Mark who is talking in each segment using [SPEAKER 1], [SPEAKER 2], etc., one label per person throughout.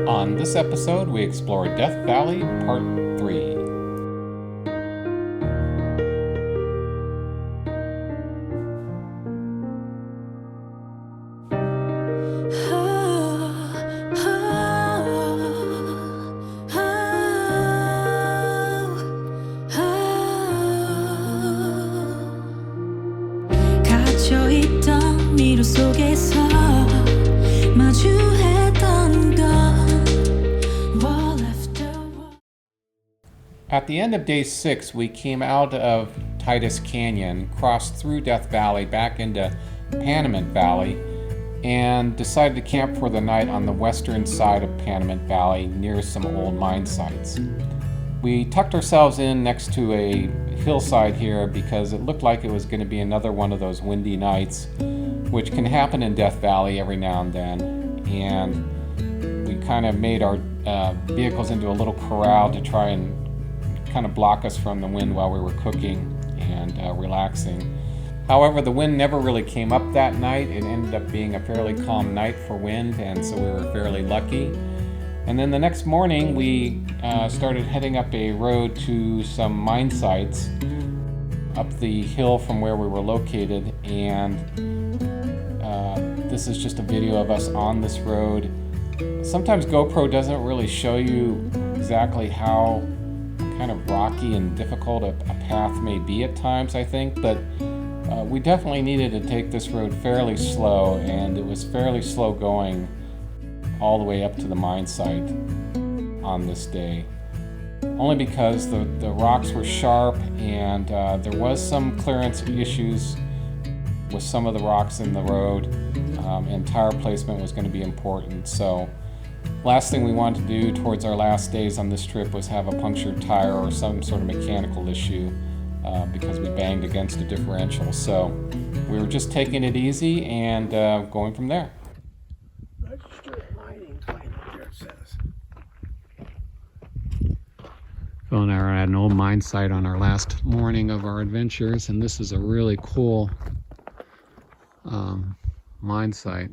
[SPEAKER 1] On this episode, we explore Death Valley Part 3.
[SPEAKER 2] 갇혀있던 미로 속에서 마주했던 건 wall after wall.
[SPEAKER 1] At the end of day 6, we came out of Titus Canyon, crossed through Death Valley back into Panamint Valley, and decided to camp for the night on the western side of Panamint Valley near some old mine sites. We tucked ourselves in next to a hillside here because it looked like it was going to be another one of those windy nights, which can happen in Death Valley every now and then. And we kind of made our vehicles into a little corral to try and kind of block us from the wind while we were cooking and relaxing. However, the wind never really came up that night. It ended up being a fairly calm night for wind, and so we were fairly lucky. And then the next morning, we started heading up a road to some mine sites up the hill from where we were located. And this is just a video of us on this road. Sometimes GoPro doesn't really show you exactly how kind of rocky and difficult a path may be at times, I think. But we definitely needed to take this road fairly slow, and it was fairly slow going all the way up to the mine site on this day, only because the rocks were sharp and there was some clearance issues with some of the rocks in the road, and tire placement was going to be important. So last thing we wanted to do towards our last days on this trip was have a punctured tire or some sort of mechanical issue because we banged against a differential. So we were just taking it easy and going from there. Phil and I are at an old mine site on our last morning of our adventures, and this is a really cool mine site.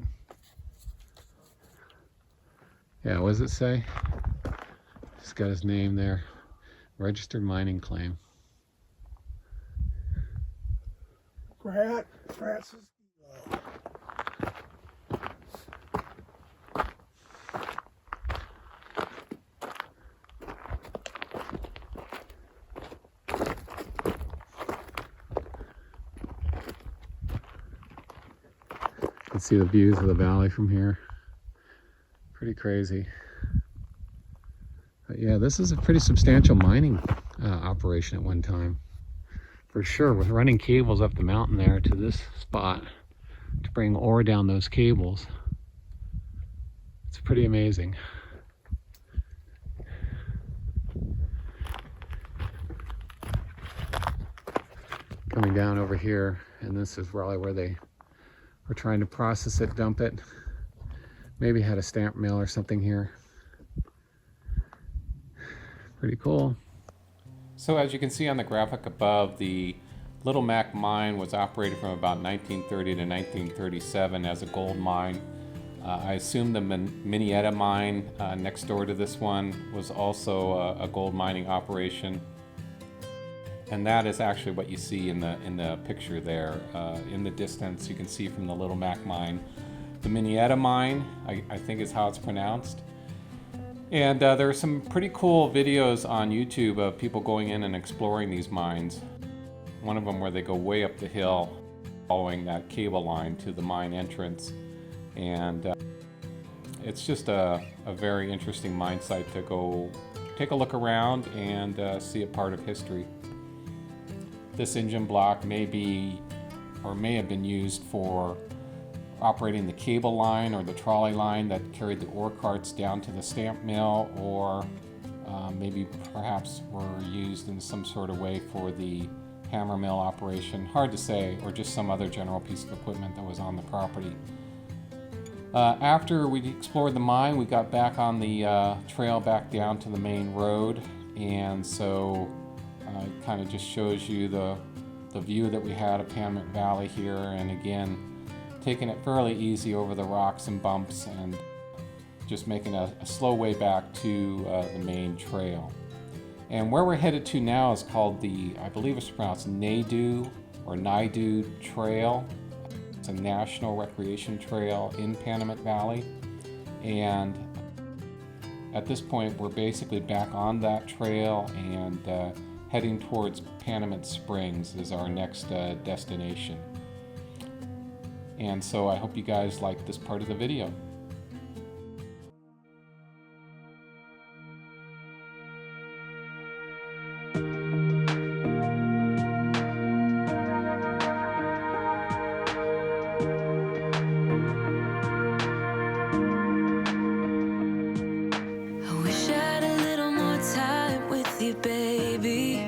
[SPEAKER 1] Yeah, what does it say? It's got his name there. Registered mining claim.
[SPEAKER 3] Grant Francis.
[SPEAKER 1] You can see the views of the valley from here. Pretty crazy. But yeah, this is a pretty substantial mining operation at one time. For sure, with running cables up the mountain there to this spot to bring ore down those cables. It's pretty amazing. Coming down over here, and this is probably where they were trying to process it, dump it. Maybe had a stamp mill or something here. Pretty cool. So as you can see on the graphic above, the Little Mack Mine was operated from about 1930 to 1937 as a gold mine. I assume the Minnietta mine next door to this one was also a gold mining operation. And that is actually what you see in the picture there. In the distance, you can see from the Little Mack Mine. The Minnietta mine, I think is how it's pronounced. And there are some pretty cool videos on YouTube of people going in and exploring these mines. One of them where they go way up the hill following that cable line to the mine entrance. And it's just a very interesting mine site to go take a look around and see a part of history. This engine block may be or may have been used for operating the cable line or the trolley line that carried the ore carts down to the stamp mill, or maybe perhaps were used in some sort of way for the hammer mill operation. Hard to say, or just some other general piece of equipment that was on the property. After we explored the mine, we got back on the trail back down to the main road, and so it kind of just shows you the view that we had of Panamint Valley here, and again, taking it fairly easy over the rocks and bumps and just making a slow way back to the main trail. And where we're headed to now is called the, I believe it's pronounced Naidu or Naidu Trail. It's a national recreation trail in Panamint Valley. And at this point, we're basically back on that trail and heading towards Panamint Springs is our next destination. And so I hope you guys like this part of the video.
[SPEAKER 2] Baby,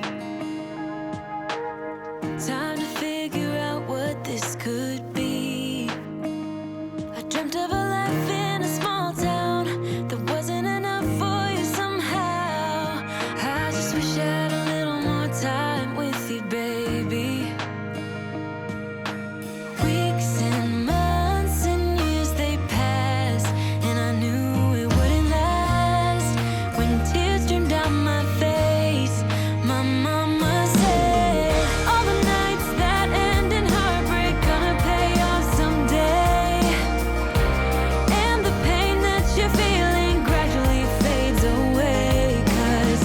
[SPEAKER 2] time to figure out what this could be. I dreamt of a life in a small town that wasn't enough for you somehow. I just wish I had a little more time with you, baby. Weeks and months and years they passed, and I knew it wouldn't last. When tears streamed down my face, my mama said, all the nights that end in heartbreak gonna pay off someday. And the pain that you're feeling gradually fades away. 'Cause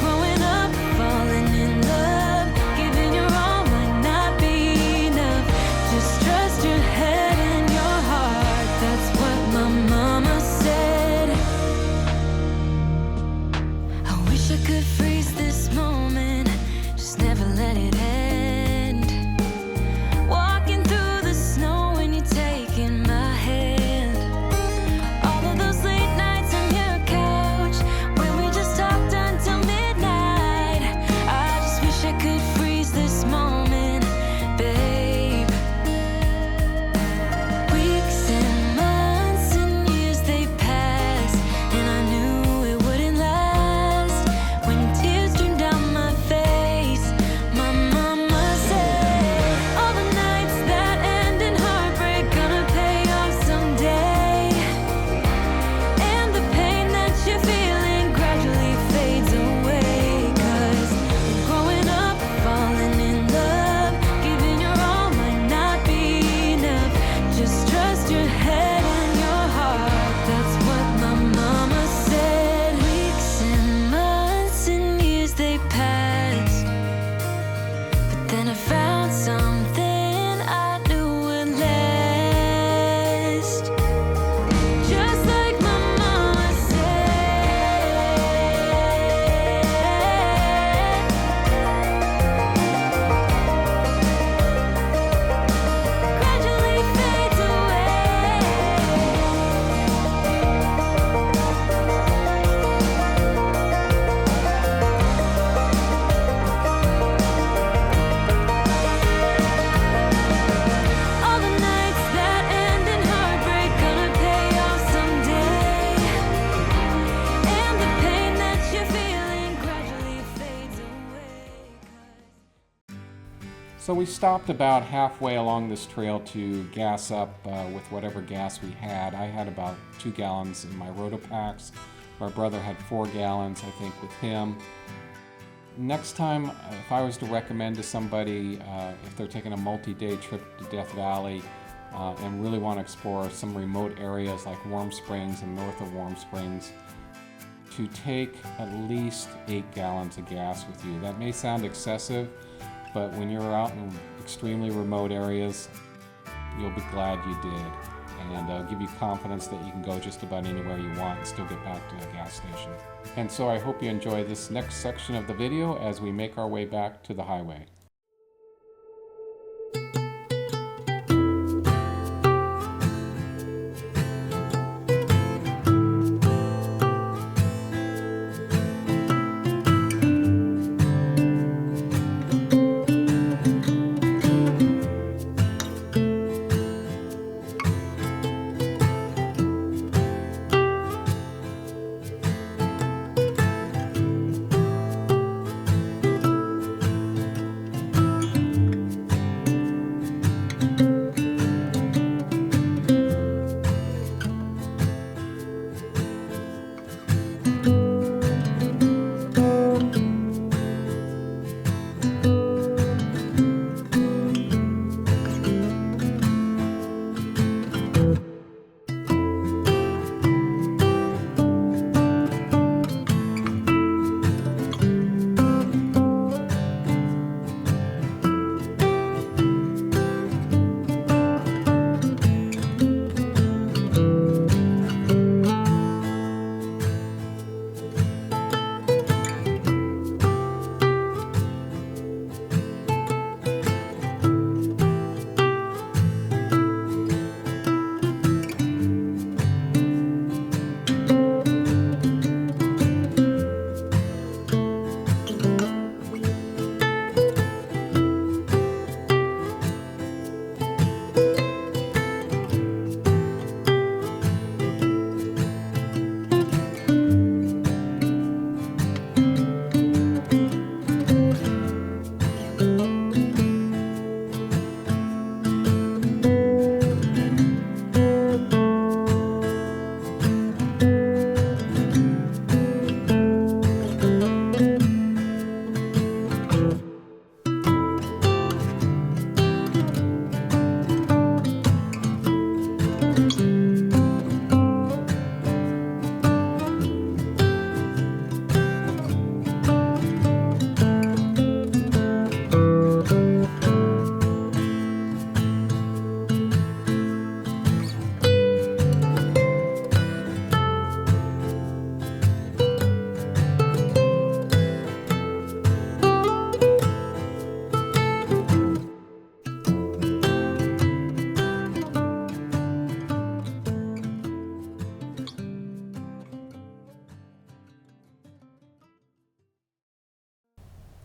[SPEAKER 2] growing up, falling in love, giving your all might not be enough. Just trust your head and your heart, that's what my mama said. I wish I could freeze this moment, just never let it end. Walking through the snow when you're taking my hand. All of those late nights on your couch when we just talked until midnight. I just wish I could freeze this moment, babe. Weeks and months and years they passed, and I knew it wouldn't last. When tears streamed down my face, my mama said, all the nights that end in heartbreak gonna pay off someday. And the pain that you're feeling gradually fades away. 'Cause growing up, falling in love, giving your all might not be enough. Just trust your head and your heart, that's what my mama said. Weeks and months and years they passed, but then I found something I knew would last. Just like my mama said, gradually fades away. All the nights that end in heartbreak gonna pay off someday. And the pain that you're feeling gradually fades away.
[SPEAKER 1] So we stopped about halfway along this trail to gas up with whatever gas we had. I had about 2 gallons in my Rotopacks. My brother had 4 gallons, I think, with him. Next time, if I was to recommend to somebody, if they're taking a multi-day trip to Death Valley and really want to explore some remote areas like Warm Springs and north of Warm Springs, to take at least 8 gallons of gas with you. That may sound excessive, but when you're out in extremely remote areas, you'll be glad you did. And give you confidence that you can go just about anywhere you want and still get back to a gas station. And so I hope you enjoy this next section of the video as we make our way back to the highway.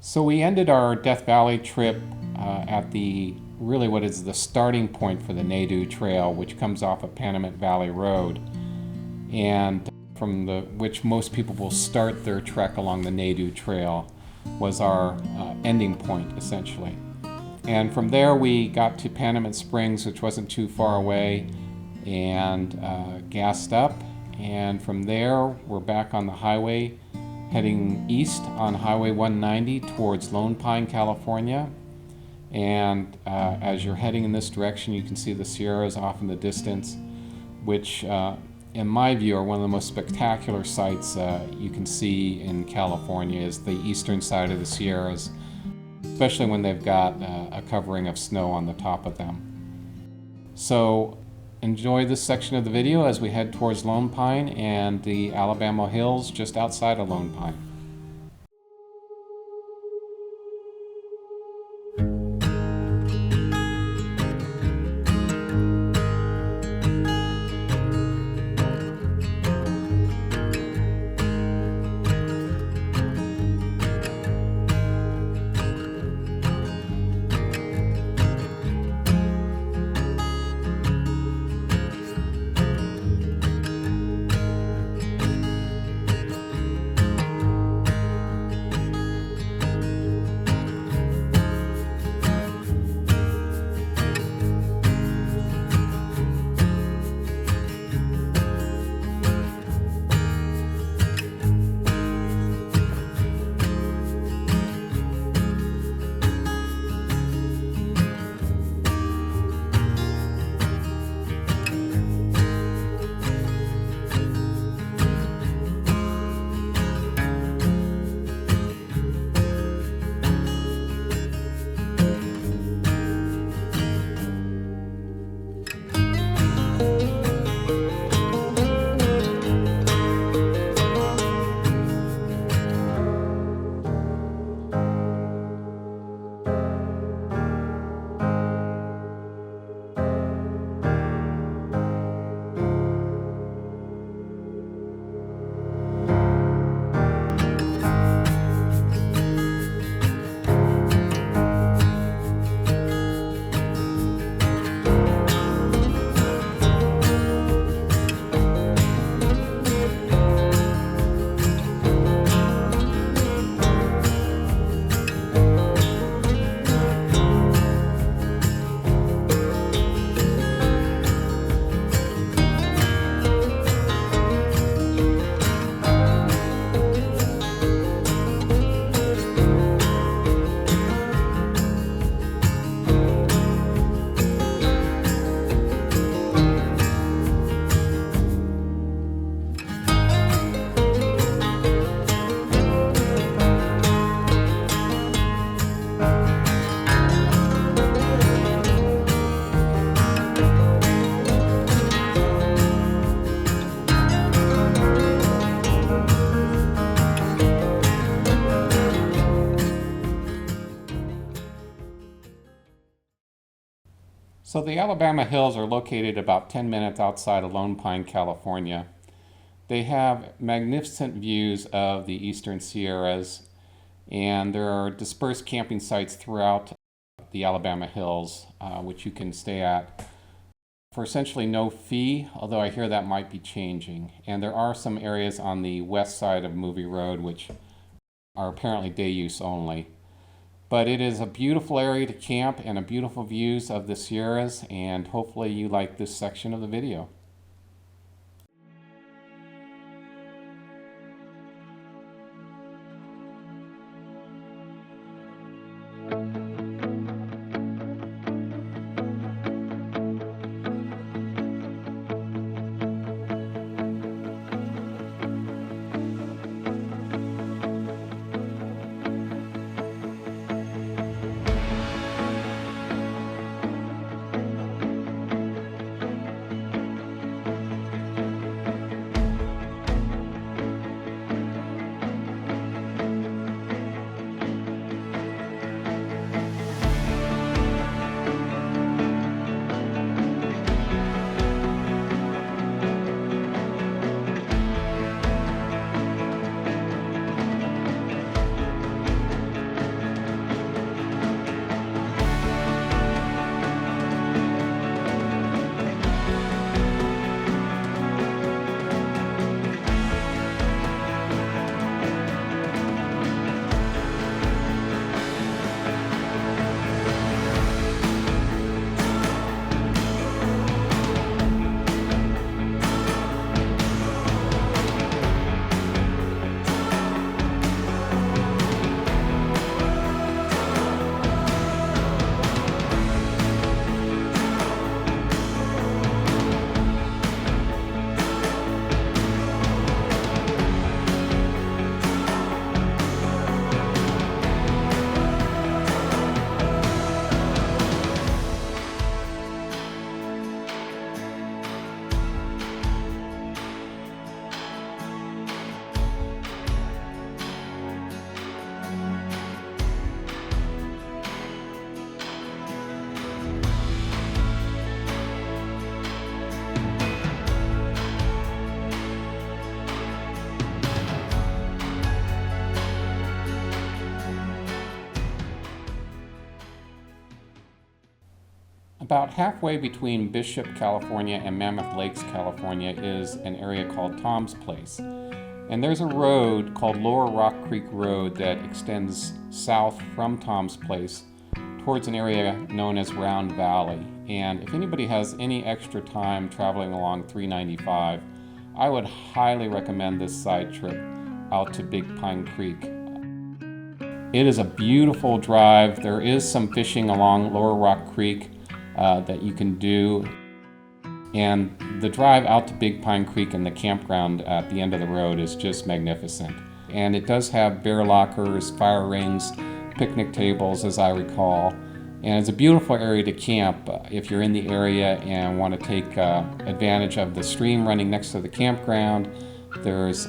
[SPEAKER 1] So we ended our Death Valley trip at the really what is the starting point for the Nadu Trail, which comes off of Panamint Valley Road, and from which most people will start their trek along the Nadu Trail, was our ending point essentially. And from there we got to Panamint Springs, which wasn't too far away, and gassed up. And from there we're back on the highway, heading east on Highway 190 towards Lone Pine, California. And as you're heading in this direction, you can see the Sierras off in the distance, which in my view are one of the most spectacular sights you can see in California, is the eastern side of the Sierras, especially when they've got a covering of snow on the top of them. So enjoy this section of the video as we head towards Lone Pine and the Alabama Hills just outside of Lone Pine. So the Alabama Hills are located about 10 minutes outside of Lone Pine, California. They have magnificent views of the eastern Sierras, and there are dispersed camping sites throughout the Alabama Hills, which you can stay at for essentially no fee, although I hear that might be changing. And there are some areas on the west side of Movie Road which are apparently day use only. But it is a beautiful area to camp and a beautiful views of the Sierras, and hopefully you like this section of the video. about halfway between Bishop, California and Mammoth Lakes, California is an area called Tom's Place. And there's a road called Lower Rock Creek Road that extends south from Tom's Place towards an area known as Round Valley. And if anybody has any extra time traveling along 395, I would highly recommend this side trip out to Big Pine Creek. It is a beautiful drive. There is some fishing along Lower Rock Creek that you can do. And the drive out to Big Pine Creek and the campground at the end of the road is just magnificent. And it does have bear lockers, fire rings, picnic tables, as I recall. And it's a beautiful area to camp if you're in the area and want to take advantage of the stream running next to the campground. There's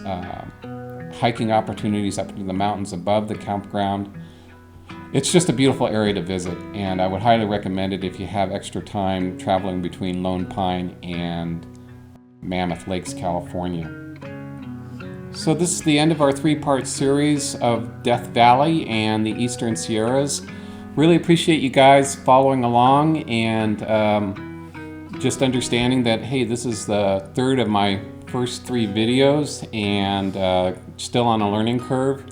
[SPEAKER 1] hiking opportunities up into the mountains above the campground. It's just a beautiful area to visit, and I would highly recommend it if you have extra time traveling between Lone Pine and Mammoth Lakes, California. So this is the end of our three-part series of Death Valley and the Eastern Sierras. Really appreciate you guys following along and just understanding that, hey, this is the third of my first 3 videos and still on a learning curve.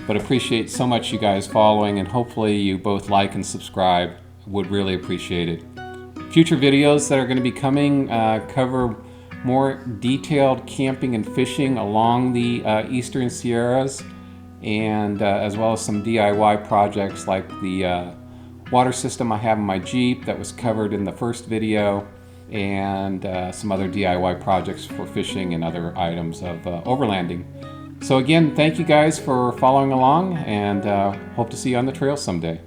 [SPEAKER 1] But appreciate so much you guys following, and hopefully you both like and subscribe. Would really appreciate it. Future videos that are going to be coming cover more detailed camping and fishing along the Eastern Sierras, and as well as some DIY projects like the water system I have in my Jeep that was covered in the first video, and some other DIY projects for fishing and other items of overlanding. So again, thank you guys for following along, and hope to see you on the trail someday.